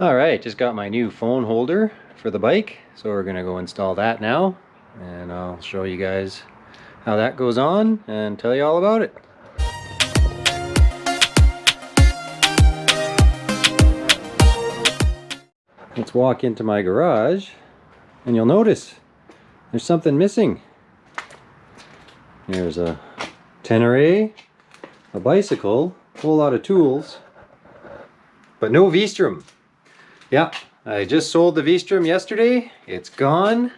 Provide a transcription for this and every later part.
Alright, just got my new phone holder for the bike, so we're gonna go install that now, and I'll show you guys how that goes on and tell you all about it. Let's walk into my garage and you'll notice there's something missing. There's a Tenere, a bicycle, a whole lot of tools, but no Vstrom. Yeah, I just sold the Vstrom yesterday. It's gone.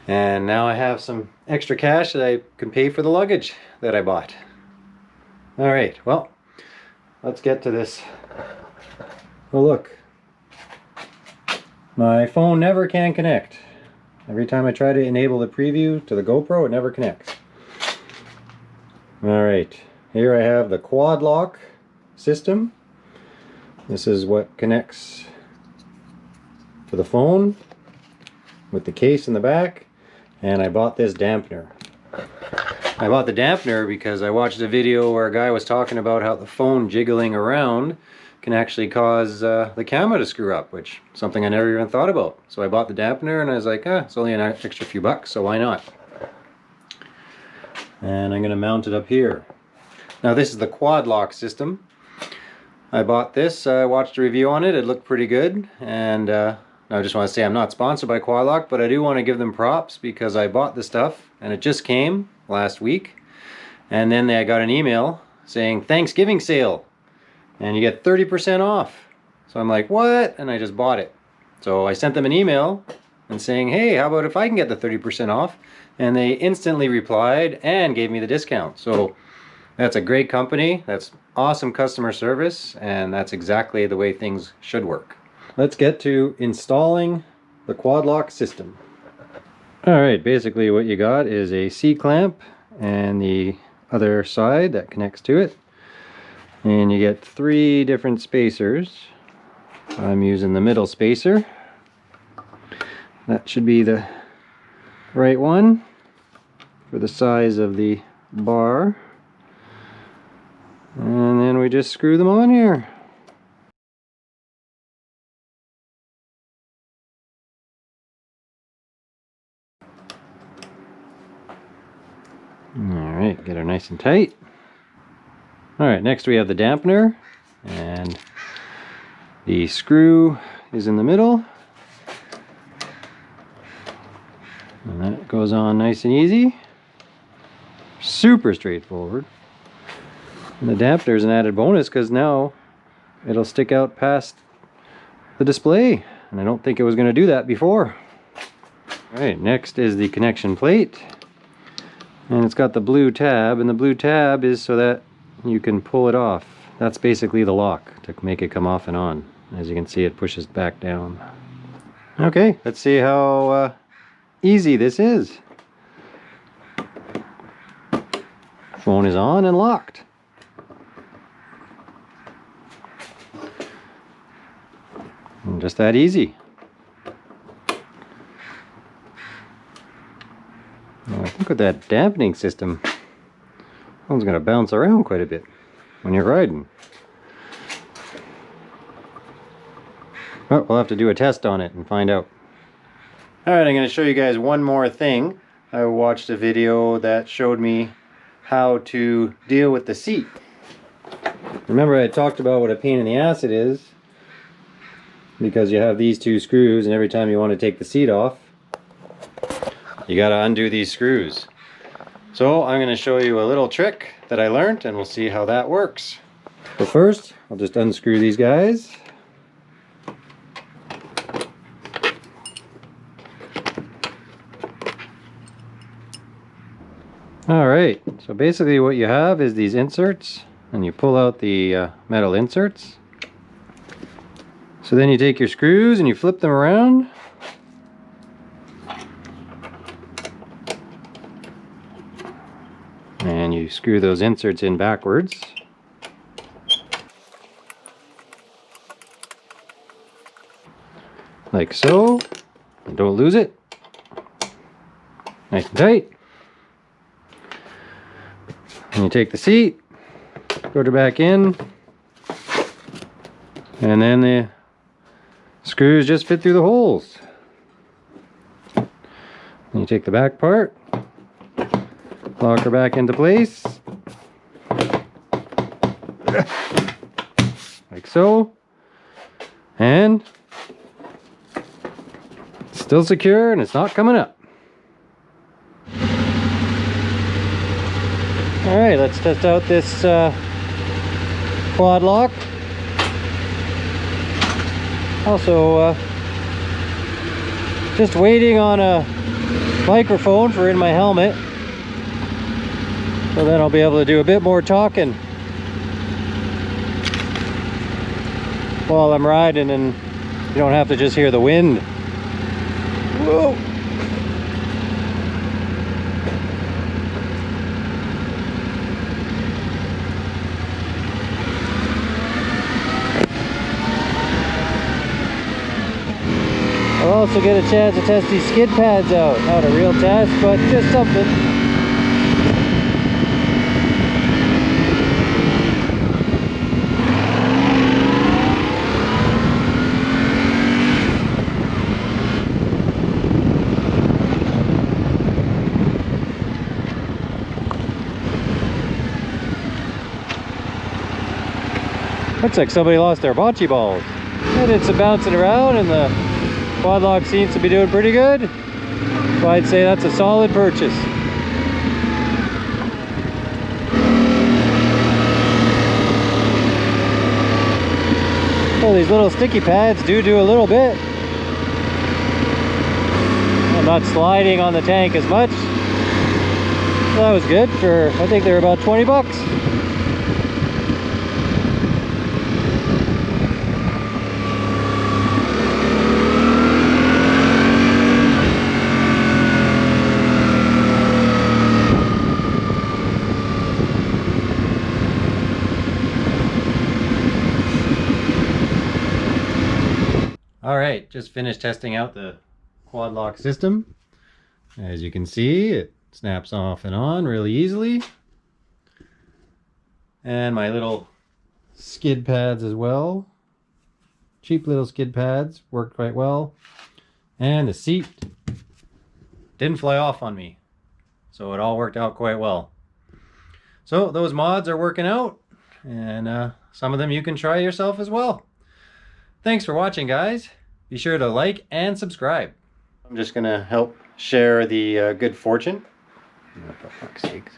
And now I have some extra cash that I can pay for the luggage that I bought. Alright, well, let's get to this. Oh look. My phone never can connect. Every time I try to enable the preview to the GoPro, it never connects. Alright, here I have the quad lock system. This is what connects to the phone with the case in the back, and I bought this dampener. I bought the dampener because I watched a video where a guy was talking about how the phone jiggling around can actually cause the camera to screw up, which is something I never even thought about. So I bought the dampener and I was like, it's only an extra few bucks, so why not? And I'm going to mount it up here. Now this is the quad lock system. I bought this, I watched a review on it, it looked pretty good, and I just want to say I'm not sponsored by Quad Lock, but I do want to give them props because I bought the stuff and it just came last week, and then I got an email saying Thanksgiving sale and you get 30% off. So I'm like, what? And I just bought it. So I sent them an email and saying, hey, how about if I can get the 30% off? And they instantly replied and gave me the discount. So that's a great company, that's awesome customer service, and that's exactly the way things should work. Let's get to installing the quad lock system. Alright, basically what you got is a C-clamp and the other side that connects to it. And you get 3 different spacers. I'm using the middle spacer. That should be the right one for the size of the bar. And then we just screw them on here. Alright, get her nice and tight. Alright, next we have the dampener, and the screw is in the middle. And that goes on nice and easy. Super straightforward. And the dampener is an added bonus because now it'll stick out past the display, and I don't think it was going to do that before. Alright, next is the connection plate, and it's got the blue tab, and the blue tab is so that you can pull it off. That's basically the lock to make it come off and on. As you can see, it pushes back down. Okay, let's see how easy this is. Phone is on and locked. And just that easy. Now, I think with that dampening system, phone's going to bounce around quite a bit when you're riding. Well, we'll have to do a test on it and find out. Alright, I'm going to show you guys one more thing. I watched a video that showed me how to deal with the seat. Remember I talked about what a pain in the ass it is, because you have these 2 screws, and every time you want to take the seat off, you got to undo these screws. So I'm going to show you a little trick that I learned, and we'll see how that works. So first, I'll just unscrew these guys. Alright, so basically what you have is these inserts, and you pull out the metal inserts. So then you take your screws and you flip them around. And you screw those inserts in backwards. Like so. And don't lose it. Nice and tight. And you take the seat, put it back in, and then the Screws just fit through the holes. And you take the back part, lock her back into place, like so, and it's still secure and it's not coming up. Alright, let's test out this quad lock. Also, just waiting on a microphone for in my helmet, so then I'll be able to do a bit more talking while I'm riding, and you don't have to just hear the wind. Whoa! I'll also get a chance to test these skid pads out. Not a real test, but just something. Looks like somebody lost their bocce balls. I did some bouncing around and the quad lock seems to be doing pretty good. So I'd say that's a solid purchase. Well, these little sticky pads do a little bit. I'm not sliding on the tank as much. So that was good for, I think they were about 20 bucks. Alright, just finished testing out the quad lock system. As you can see, it snaps off and on really easily. And my little skid pads as well. Cheap little skid pads, worked quite well. And the seat didn't fly off on me. So it all worked out quite well. So those mods are working out, and some of them you can try yourself as well. Thanks for watching, guys. Be sure to like and subscribe. I'm just going to help share the good fortune. Oh, for fuck's sakes.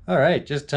All right, just